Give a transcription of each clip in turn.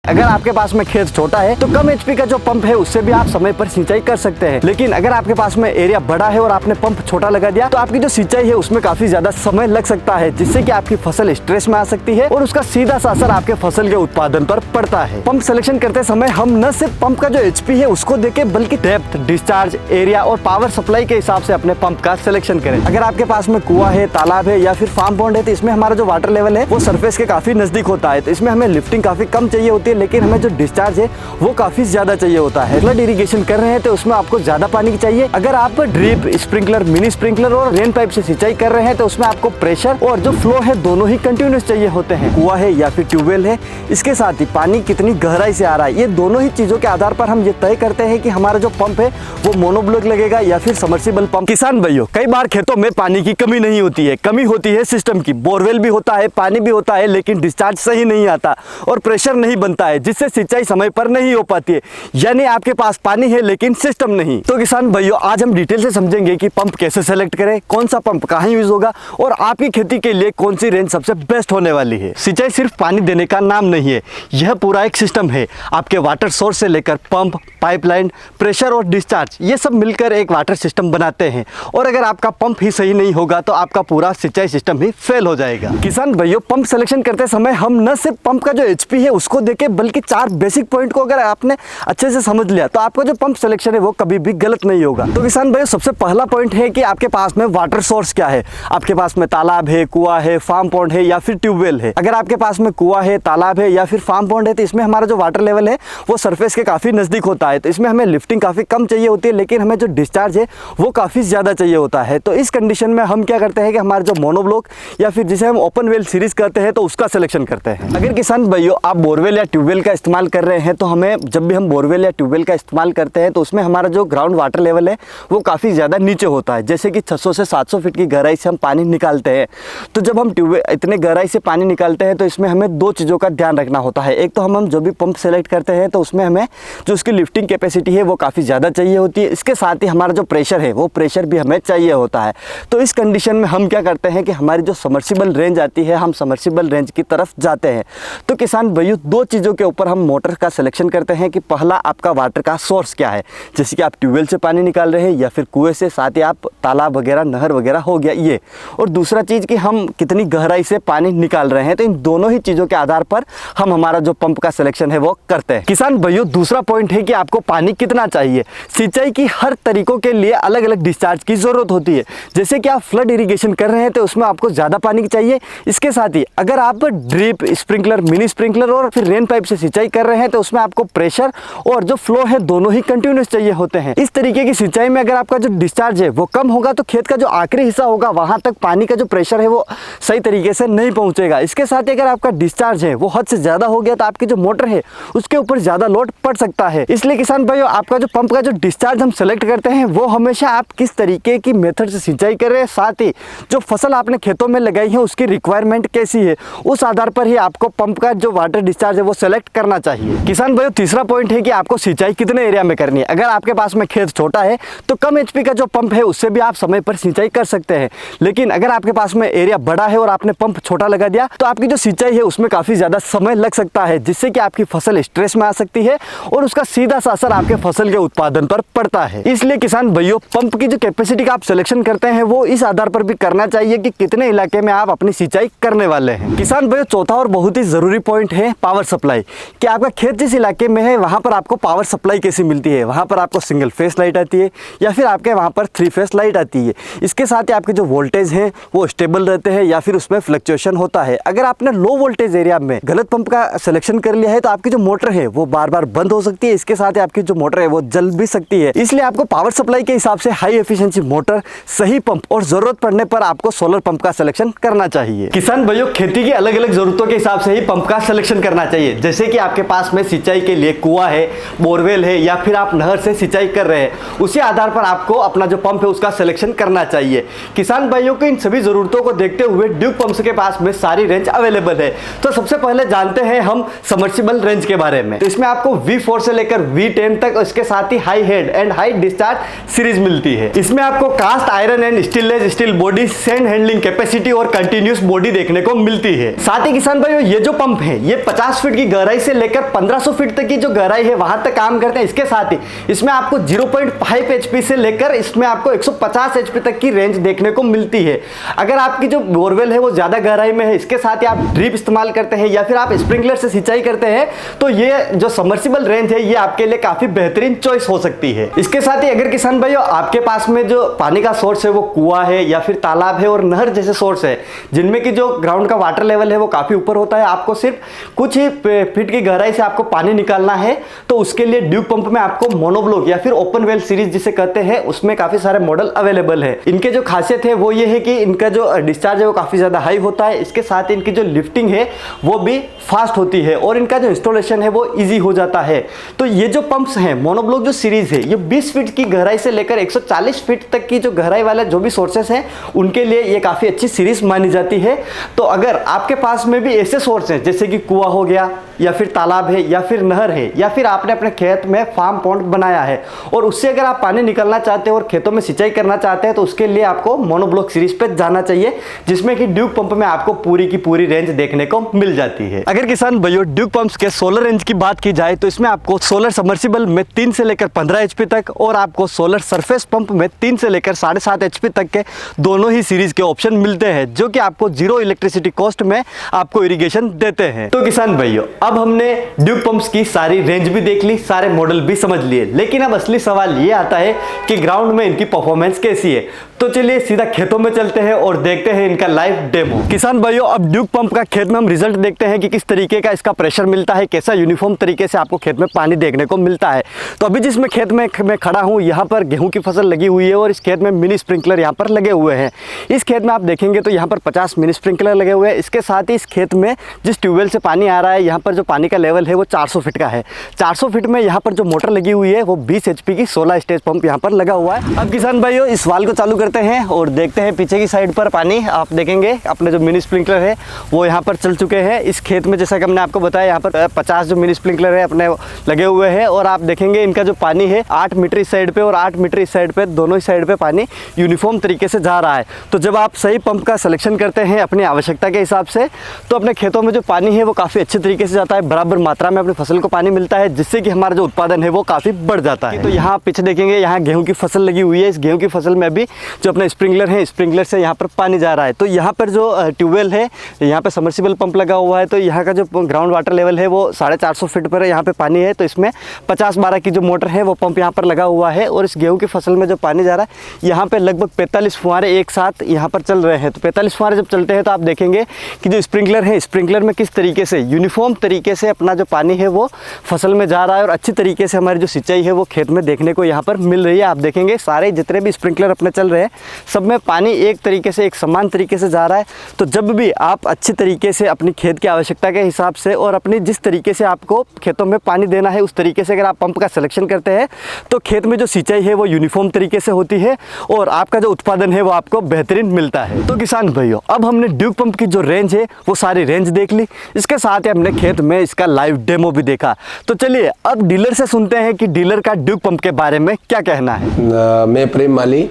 अगर आपके पास में खेत छोटा है तो कम एचपी का जो पंप है उससे भी आप समय पर सिंचाई कर सकते हैं। लेकिन अगर आपके पास में एरिया बड़ा है और आपने पंप छोटा लगा दिया तो आपकी जो सिंचाई है उसमें काफी ज्यादा समय लग सकता है, जिससे कि आपकी फसल स्ट्रेस में आ सकती है और उसका सीधा सा असर आपके फसल के उत्पादन पर पड़ता है। पंप सिलेक्शन करते समय हम न सिर्फ पंप का जो एचपी है उसको देखें, बल्कि डेप्थ, डिस्चार्ज, एरिया और पावर सप्लाई के हिसाब से अपने पंप का सिलेक्शन करें। अगर आपके पास में कुआं है, तालाब है या फिर फार्म पॉन्ड है तो इसमें हमारा जो वाटर लेवल है वो सरफेस के काफी नजदीक होता है, तो इसमें हमें लिफ्टिंग काफी कम चाहिए होती है, लेकिन हमें जो डिस्चार्ज है वो काफी ज्यादा चाहिए होता है। फ्लड इरिगेशन कर रहे हैं तो उसमें आपको ज्यादा पानी की चाहिए। अगर आप ड्रिप, स्प्रिंकलर, मिनी स्प्रिंकलर और रेन पाइप से सिंचाई कर रहे हैं तो उसमें आपको प्रेशर और जो फ्लो है दोनों ही कंटिन्यूस चाहिए होते हैं। कुआं है या फिर ट्यूबवेल है, इसके साथ ही पानी कितनी गहराई से आ रहा है, ये दोनों ही चीजों के आधार पर हम ये तय करते हैं कि हमारा जो पंप है वो मोनोब्लॉक लगेगा या फिर सबमर्सिबल पंप। किसान भाइयों, कई बार खेतों में पानी की कमी नहीं होती है, कमी होती है सिस्टम की। बोरवेल भी होता है, पानी भी होता है, लेकिन डिस्चार्ज सही नहीं आता और प्रेशर नहीं बनता है, जिससे सिंचाई समय पर नहीं हो पाती है। यानी आपके पास पानी है लेकिन सिस्टम नहीं। तो किसान भाइयों, आज हम डिटेल से समझेंगे कि पंप कैसे सेलेक्ट करें, कौन सा पंप कहाँ यूज होगा और आपकी खेती के लिए कौन सी रेंज सबसे बेस्ट होने वाली है। सिंचाई सिर्फ पानी देने का नाम नहीं है, यह पूरा एक सिस्टम है। आपके वाटर सोर्स से लेकर पंप, पाइपलाइन, प्रेशर और डिस्चार्ज, ये सब मिलकर एक वाटर सिस्टम बनाते हैं। और अगर आपका पंप ही सही नहीं होगा तो आपका पूरा सिंचाई सिस्टम ही फेल हो जाएगा। किसान भाइयों, पंप सिलेक्शन करते समय हम न सिर्फ पंप का जो एचपी है उसको देखें, बल्कि 4 बेसिक पॉइंट को अगर आपने अच्छे से समझ लिया तो आपका जो पंप सिलेक्शन है वो कभी भी गलत नहीं होगा। तो किसान भाइयों, सबसे पहला पॉइंट है कि आपके पास में वाटर सोर्स क्या है। आपके पास में तालाब है, कुआं है, फार्म पॉन्ड है या फिर ट्यूबवेल है। अगर आपके पास में कुआं है, तालाब है या फिर फार्म पॉन्ड है तो इसमें हमारा जो वाटर लेवल है वो सरफेस के काफी नजदीक होता है, तो इसमें हमें लिफ्टिंग काफी कम चाहिए होती है, लेकिन हमें जो डिस्चार्ज है वो काफी ज्यादा चाहिए होता है। तो इस कंडीशन में हम क्या करते हैं कि हमारे जो मोनोब्लॉक या फिर जिसे हम ओपन वेल सीरीज करते हैं तो उसका सिलेक्शन करते हैं। अगर किसान भाइयों आप बोरवेल या ट्यूबवेल का इस्तेमाल कर रहे हैं तो हमें, जब भी हम बोरवेल या ट्यूबवेल का इस्तेमाल करते हैं तो उसमें हमारा जो ग्राउंड वाटर लेवल है वो काफ़ी ज़्यादा नीचे होता है। जैसे कि 600 से 700 फीट की गहराई से हम पानी निकालते हैं, तो जब हम ट्यूबवेल इतने गहराई से पानी निकालते हैं तो इसमें हमें 2 चीज़ों का ध्यान रखना होता है। एक तो हम जो भी पंप सेलेक्ट करते हैं तो उसमें हमें जो उसकी लिफ्टिंग कैपेसिटी है वो काफ़ी ज़्यादा चाहिए होती है। इसके साथ ही हमारा जो प्रेशर है वो प्रेशर भी हमें चाहिए होता है। तो इस कंडीशन में हम क्या करते हैं कि हमारी जो सबमर्सिबल रेंज आती है, हम सबमर्सिबल रेंज की तरफ जाते हैं। तो किसान भाइयों, 2 चीज़ों के ऊपर हम मोटर का सिलेक्शन करते हैं कि पहला आपका वाटर का सोर्स क्या है, जैसे कि आप ट्यूबवेल से पानी निकाल रहे हैं या फिर कुएं से, साथ ही आप तालाब वगैरह, नहर वगैरह हो गया ये। और दूसरा चीज़ कि हम कितनी गहराई से पानी निकाल रहे हैं। तो इन दोनों ही चीज़ों के आधार पर हम हमारा जो पंप का सिलेक्शन है वो करते हैं। किसान भाइयों, दूसरा पॉइंट है कि आपको पानी कितना चाहिए। सिंचाई की हर तरीकों के लिए अलग अलग डिस्चार्ज की ज़रूरत होती है। जैसे कि आप फ्लड इरीगेशन कर रहे हैं तो उसमें आपको ज़्यादा पानी की चाहिए। इसके साथ ही अगर आप ड्रिप, स्प्रिंकलर, मिनी स्प्रिंकलर और फिर रेन पाइप से सिंचाई कर रहे हैं तो उसमें आपको प्रेशर और जो फ्लो है दोनों ही कंटिन्यूस चाहिए होते हैं। इस तरीके की सिंचाई में अगर आपका जो डिस्चार्ज है वो कम होगा तो खेत का जो आखिरी हिस्सा होगा वहां तक पानी का जो प्रेशर है वो सही तरीके से नहीं पहुंचेगा। इसके साथ ही अगर आपका डिस्चार्ज है वो हद से ज्यादा हो गया तो आपकी जो मोटर है उसके ऊपर ज्यादा लोड पड़ सकता है। इसलिए किसान भाइयों, आपका जो पंप का जो डिस्चार्ज हम सेलेक्ट करते हैं वो हमेशा आप किस तरीके की मेथड से सिंचाई कर रहे हैं, साथ ही जो फसल आपने खेतों में लगाई है उसकी रिक्वायरमेंट कैसी है, उस आधार पर ही आपको पंप का जो वाटर डिस्चार्ज है वो सेलेक्ट करना चाहिए। किसान भाइयों, तीसरा पॉइंट है कि आपको सिंचाई कितने एरिया में करनी है। अगर आपके पास में खेत छोटा है तो कम एचपी का जो पंप है उससे भी आप समय पर सिंचाई कर सकते हैं। लेकिन अगर आपके पास में एरिया बड़ा है और आपने पंप छोटा लगा दिया तो आपकी जो सिंचाई है उसमें काफी ज्यादा समय लग सकता है, जिससे कि आपकी फसल स्ट्रेस में आ सकती है और उसका सीधा सा असर आपके फसल के उत्पादन पर पड़ता है। इसलिए किसान भाइयों, पंप की जो कैपेसिटी का आप सिलेक्शन करते हैं वो इस आधार पर भी करना चाहिए कि कितने इलाके में आप अपनी सिंचाई करने वाले हैं। किसान भाइयों, चौथा और बहुत ही जरूरी पॉइंट है पावर सप्लाई, कि आपका खेत जिस इलाके में है वहां पर आपको पावर सप्लाई कैसी मिलती है। वहां पर आपको सिंगल फेस लाइट आती है या फिर आपके वहां पर 3 फेस लाइट आती है। इसके साथ ही आपके जो वोल्टेज है वो स्टेबल रहते हैं या फिर उसमें फ्लक्चुएशन होता है। अगर आपने लो वोल्टेज एरिया में गलत पंप का सिलेक्शन कर लिया है तो आपकी जो मोटर है वो बार बार बंद हो सकती है। इसके साथ ही आपकी जो मोटर है वो जल भी सकती है। इसलिए आपको पावर सप्लाई के हिसाब से हाई एफिशिएंसी मोटर, सही पंप और जरूरत पड़ने पर आपको सोलर पंप का सिलेक्शन करना चाहिए। किसान भाइयों, खेती की अलग अलग जरूरतों के हिसाब से ही पंप का सिलेक्शन करना चाहिए। जैसे कि आपके पास में सिंचाई के लिए कुआं है, बोरवेल है या फिर आप नहर से सिंचाई कर रहे हैं, उसी आधार पर आपको अपना जो पंप है उसका सिलेक्शन करना चाहिए। किसान भाइयों को इन सभी जरूरतों को देखते हुए ड्यूक पंप्स के पास में सारी रेंज अवेलेबल है। तो सबसे पहले जानते हैं हम सबमर्सिबल रेंज के बारे में। तो इसमें आपको V4 से लेकर V10 तक, इसके साथ ही high head and high discharge series मिलती है। इसमें आपको cast iron and stainless steel body, sand handling capacity और कंटिन्यूस बॉडी देखने को मिलती है। साथ ही किसान भाइयों, ये जो पंप है ये 50 फीट की गहराई से लेकर 1500 फीट तक की जो गहराई है वहां तक काम करते हैं। इसके साथ ही इसमें आपको 0.5 HP से लेकर इसमें आपको 150 HP तक की रेंज देखने को मिलती है। अगर आपकी जो बोरवेल है वो ज्यादा गहराई में है, इसके साथ ही आप ड्रिप इस्तेमाल करते हैं या फिर आप स्प्रिंकलर से सिंचाई करते हैं, तो ये जो सबमर्सिबल रेंज है ये आपके लिए काफी बेहतरीन चॉइस हो सकती है। इसके साथ ही अगर किसान भाइयों आपके पास में जो पानी का सोर्स है वो कुआं है या फिर तालाब है और नहर जैसे सोर्स है जिनमें की जो ग्राउंड का वाटर लेवल है वो काफी ऊपर होता है, आपको सिर्फ कुछ ही फीट की गहराई से आपको पानी निकालना है, तो उसके लिए ड्यूक पंप में आपको मोनोब्लॉक या फिर ओपन वेल सीरीज जिसे कहते हैं उसमें काफी सारे मॉडल अवेलेबल है। इनके जो खासियत है वो ये है कि इनका जो डिस्चार्ज है वो काफी ज्यादा हाई होता है। इसके साथ ही इनकी जो लिफ्टिंग है वो भी फास्ट होती है और इनका जो इंस्टॉलेशन है वो इजी हो जाता है। तो ये जो पंप्स हैं मोनोब्लॉक जो सीरीज है ये 20 फीट की गहराई से लेकर 140 फीट तक की जो गहराई वाले जो भी सोर्सेस हैं उनके लिए ये काफी अच्छी सीरीज मानी जाती है। तो अगर आपके पास में भी ऐसे सोर्स हैं जैसे कि कुआं हो गया या फिर तालाब है या फिर नहर है या फिर आपने अपने खेत में फार्म पॉन्ड बनाया है और उससे अगर आप पानी निकालना चाहते हैं और खेतों में सिंचाई करना चाहते हैं, तो उसके लिए आपको मोनोब्लॉक सीरीज पे जाना चाहिए जिसमें कि ड्यूक पंप में आपको पूरी की पूरी रेंज देखने को मिल जाती है। अगर किसान भाइयों ड्यूक पंप्स के सोलर रेंज की बात की जाए तो इसमें आपको सोलर सबमर्सिबल में 3 से लेकर 15 HP तक और आपको सोलर सरफेस पंप में 3 से लेकर 7.5 HP तक के दोनों ही सीरीज के ऑप्शन मिलते हैं जो कि आपको जीरो इलेक्ट्रिसिटी कॉस्ट में आपको इरिगेशन देते हैं। तो किसान भाइयों अब हमने ड्यूक पंप्स की सारी रेंज भी देख ली, सारे मॉडल भी समझ लिए, लेकिन अब असली सवाल ये आता है कि ग्राउंड में इनकी परफॉर्मेंस कैसी है। तो चलिए सीधा खेतों में चलते हैं और देखते हैं इनका लाइव डेमो। किसान भाइयों अब ड्यूक पंप का खेत में हम रिजल्ट देखते हैं कि किस तरीके का इसका प्रेशर मिलता है, कैसा यूनिफॉर्म तरीके से आपको खेत में पानी देखने को मिलता है। तो अभी जिसमें खेत में मैं खड़ा हूँ यहाँ पर गेहूं की फसल लगी हुई है और इस खेत में मिनी स्प्रिंकलर यहाँ पर लगे हुए हैं। इस खेत में आप देखेंगे तो यहाँ पर 50 मिनी स्प्रिंकलर लगे हुए हैं। इसके साथ ही इस खेत में जिस ट्यूबवेल से पानी आ रहा है यहाँ पर जो पानी का लेवल है वो 400 फीट का है। 400 फीट में यहाँ पर जो मोटर लगी हुई है वो 20 HP की 16 स्टेज पंप यहाँ पर लगा हुआ है। अब किसान भाइयों इस वाल्व को चालू करते हैं और देखते हैं पीछे की साइड पर पानी। आप देखेंगे अपने जो मिनी स्प्रिंकलर है वो यहाँ पर चल चुके हैं। इस खेत में जैसा कि हमने आपको बताया यहाँ पर 50 जो मिनी स्प्रिंकलर है अपने लगे हुए हैं और आप देखेंगे इनका जो पानी है 8 मीटर इस साइड पे और 8 मीटर इस साइड पे, दोनों ही साइड पे पानी यूनिफॉर्म तरीके से जा रहा है। तो जब आप सही पंप का सिलेक्शन करते हैं अपनी आवश्यकता के हिसाब से तो अपने खेतों में जो पानी है वो काफ़ी अच्छे तरीके से जाता है, बराबर मात्रा में अपनी फसल को पानी मिलता है जिससे कि हमारा जो उत्पादन है वो काफ़ी बढ़ जाता है। तो यहाँ पीछे देखेंगे यहाँ गेहूँ की फसल लगी हुई है। इस गेहूँ की फसल में भी जो अपना स्प्रिंकलर है स्प्रिंकलर से यहाँ पर पानी जा रहा है। तो यहाँ पर जो ट्यूबवेल है यहाँ पर सबमर्सिबल पंप लगा हुआ है तो यहाँ का जो ग्राउंड वाटर लेवल है वो 450 फीट पर यहाँ पे पानी है। तो इसमें 50-12 की जो मोटर है वो पंप यहाँ पर लगा हुआ है और इस गेहूं की फसल में जो पानी जा रहा है यहाँ पे लगभग 45 फुहारे एक साथ यहाँ पर चल रहे हैं। तो 45 फुहारे जब चलते हैं तो आप देखेंगे कि जो स्प्रिंकलर है स्प्रिंकलर में किस तरीके से यूनिफॉर्म तरीके से अपना जो पानी है वो फसल में जा रहा है और अच्छी तरीके से हमारी जो सिंचाई है वो खेत में देखने को यहाँ पर मिल रही है। आप देखेंगे सारे जितने भी स्प्रिंकलर अपने चल रहे हैं सब में पानी एक तरीके से एक समान तरीके से जा रहा है। तो जब भी आप अच्छी तरीके से अपनी खेत की आवश्यकता के हिसाब से और अपनी जिस तरीके से आपको खेतों में पानी देना है उस तरीके से अगर आप पंप का सिलेक्शन करते हैं तो खेत में जो सिंचाई है वो यूनिफॉर्म तरीके से होती है और आपका जो उत्पादन है वो आपको बेहतरीन मिलता है। तो किसान भाइयों अब हमने ड्यूक पंप की जो रेंज है वो सारी रेंज देख ली, इसके साथ ही हमने खेत में इसका लाइव डेमो भी देखा। तो चलिए अब डीलर से सुनते हैं कि डीलर का ड्यूक पंप के बारे में क्या कहना है। मैं प्रेम माली,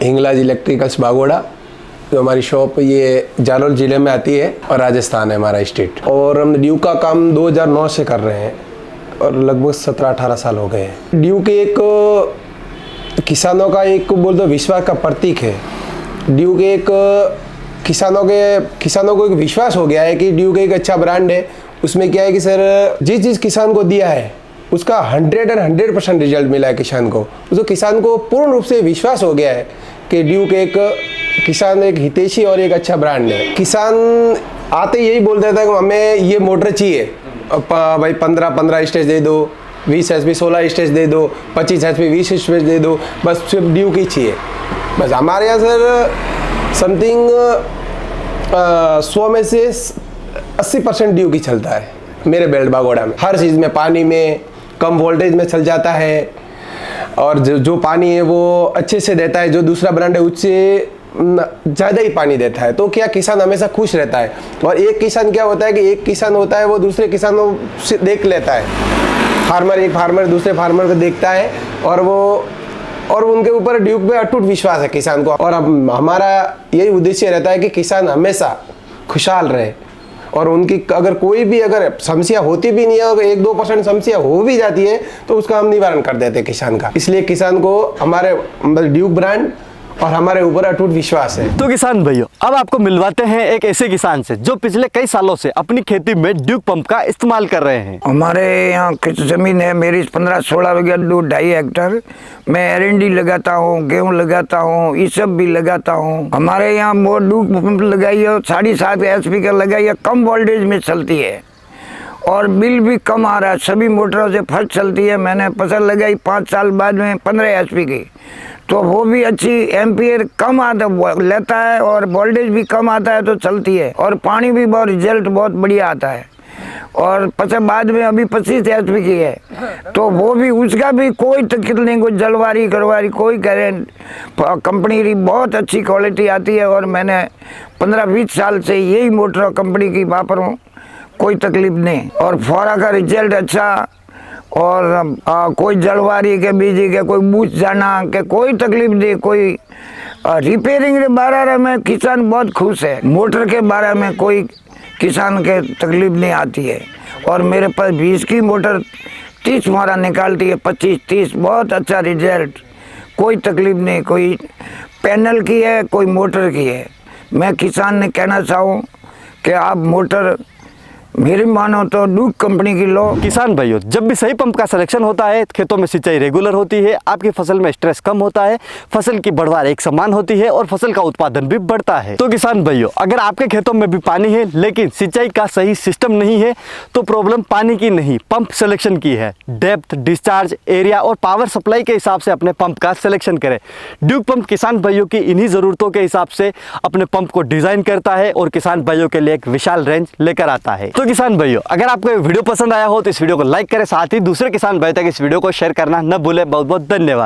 हिंगलाज इलेक्ट्रिकल्स बागोड़ा, जो हमारी शॉप ये जालौर ज़िले में आती है और राजस्थान है हमारा स्टेट। और हम ड्यूक का काम 2009 से कर रहे हैं और लगभग 17-18 साल हो गए हैं। ड्यूक एक किसानों का एक बोल दो विश्वास का प्रतीक है। ड्यूक एक किसानों को एक विश्वास हो गया है कि ड्यूक एक अच्छा ब्रांड है। उसमें क्या है कि सर जिस किसान को दिया है उसका 100% रिजल्ट मिला है किसान को। तो किसान को पूर्ण रूप से विश्वास हो गया है कि ड्यूक एक किसान एक हितैषी और एक अच्छा ब्रांड है। किसान आते यही बोल देता है कि हमें ये मोटर चाहिए भाई, 15 स्टेज दे दो, 20 HP 16 स्टेज दे दो, 25 HP 20 स्टेज दे दो, बस सिर्फ ड्यूक ही चाहिए। बस हमारे यहाँ सर समथिंग 100 में से 80% ड्यूक ही चलता है मेरे बेल्ट बागोड़ा में। हर चीज़ में, पानी में कम वोल्टेज में चल जाता है और जो पानी है वो अच्छे से देता है। जो दूसरा ब्रांड है उससे ज़्यादा ही पानी देता है। तो क्या किसान हमेशा खुश रहता है। और एक किसान क्या होता है कि एक किसान होता है वो दूसरे किसानों से देख लेता है। एक फार्मर दूसरे फार्मर को देखता है और उनके ऊपर ड्यूक पे अटूट विश्वास है किसान को। और अब हमारा यही उद्देश्य रहता है कि किसान हमेशा खुशहाल रहे और उनकी अगर कोई भी अगर समस्या होती भी नहीं है, अगर 1-2% समस्या हो भी जाती है तो उसका हम निवारण कर देते हैं किसान का। इसलिए किसान को हमारे ड्यूक ब्रांड और हमारे ऊपर अटूट विश्वास है। तो किसान भाइयों, अब आपको मिलवाते हैं एक ऐसे किसान से जो पिछले कई सालों से अपनी खेती में ड्यूक पंप का इस्तेमाल कर रहे हैं। हमारे यहाँ कुछ जमीन है, मेरी 15-16 बीघा 2-2.5 हेक्टर। मैं एरंडी लगाता हूँ, गेहूँ लगाता हूँ, ये सब भी लगाता हूँ। हमारे यहाँ वो ड्यूक पंप लगाई है, 7.5 HP का लगाई है, कम वोल्टेज में चलती है और बिल भी कम आ रहा है। सभी मोटरों से फर्क चलती है। मैंने फसल लगाई 5 साल बाद में 15 HP की, तो वो भी अच्छी एम्पियर कम आता लेता है और वोल्टेज भी कम आता है तो चलती है, और पानी भी बहुत रिजल्ट बहुत बढ़िया आता है। और पचास बाद में अभी 25 HP की है, तो वो भी उसका भी कोई तकलीफ नहीं, कोई जलवारी करवारी कोई करेंट। कंपनी की बहुत अच्छी क्वालिटी आती है और मैंने 15-20 साल से यही मोटर कंपनी की वापर हूँ, कोई तकलीफ नहीं। और फौरा का रिजल्ट अच्छा, और कोई जलवारी के बीजी के कोई बूझ जाना के कोई तकलीफ नहीं। कोई रिपेयरिंग के बारे में किसान बहुत खुश है। मोटर के बारे में कोई किसान के तकलीफ नहीं आती है। और मेरे पास 20 की मोटर 30 मारा निकालती है, 25-30, बहुत अच्छा रिजल्ट, कोई तकलीफ नहीं। कोई पैनल की है, कोई मोटर की है। मैं किसान ने कहना चाहूँ कि आप मोटर मेरी मानो तो ड्यूक कंपनी की लो। किसान भाइयों, जब भी सही पंप का सिलेक्शन होता है, खेतों में सिंचाई रेगुलर होती है, आपकी फसल में स्ट्रेस कम होता है, फसल की बढ़वार एक समान होती है और फसल का उत्पादन भी बढ़ता है। तो किसान भाइयों, अगर आपके खेतों में भी पानी है लेकिन सिंचाई का सही सिस्टम नहीं है तो प्रॉब्लम पानी की नहीं, पंप सिलेक्शन की है। डेप्थ, डिस्चार्ज, एरिया और पावर सप्लाई के हिसाब से अपने पंप का सिलेक्शन करें। ड्यूक पंप किसान भाइयों की इन्हीं ज़रूरतों के हिसाब से अपने पंप को डिज़ाइन करता है और किसान भाइयों के लिए एक विशाल रेंज लेकर आता है। तो किसान भाइयों, अगर आपको ये वीडियो पसंद आया हो तो इस वीडियो को लाइक करें, साथ ही दूसरे किसान भाई तक इस वीडियो को शेयर करना न भूलें। बहुत बहुत धन्यवाद।